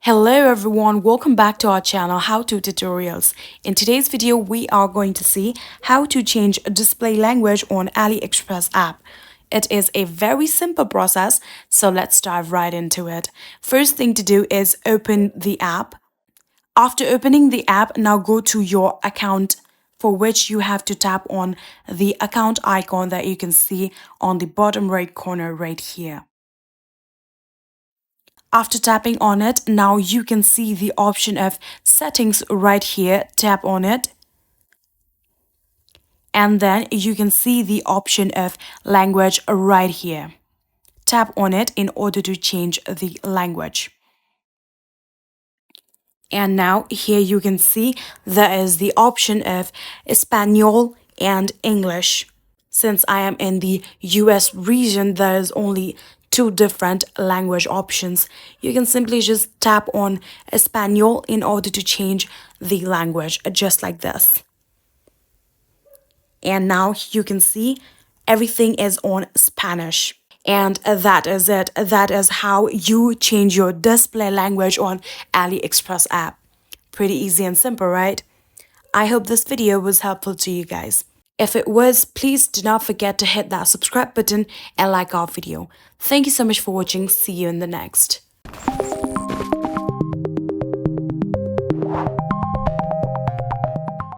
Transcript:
Hello everyone, welcome back to our channel How To Tutorials. In today's video, we are going to see how to change display language on AliExpress app. It is a very simple process, so let's dive right into it. First thing to do is open the app. After opening the app, now go to your account, for which you have to tap on the account icon that you can see on the bottom right corner right here. After tapping on it, now you can see the option of settings right here. Tap on it. And then you can see the option of language right here. Tap on it in order to change the language. And now here you can see there is the option of Espanol and English. Since I am in the US region, there is only two different language options. You can simply just tap on Espanol in order to change the language, just like this. And now you can see everything is on Spanish. And that is it. That is how you change your display language on AliExpress app. Pretty easy and simple, right? I hope this video was helpful to you guys. If it was, please do not forget to hit that subscribe button and like our video. Thank you so much for watching. See you in the next.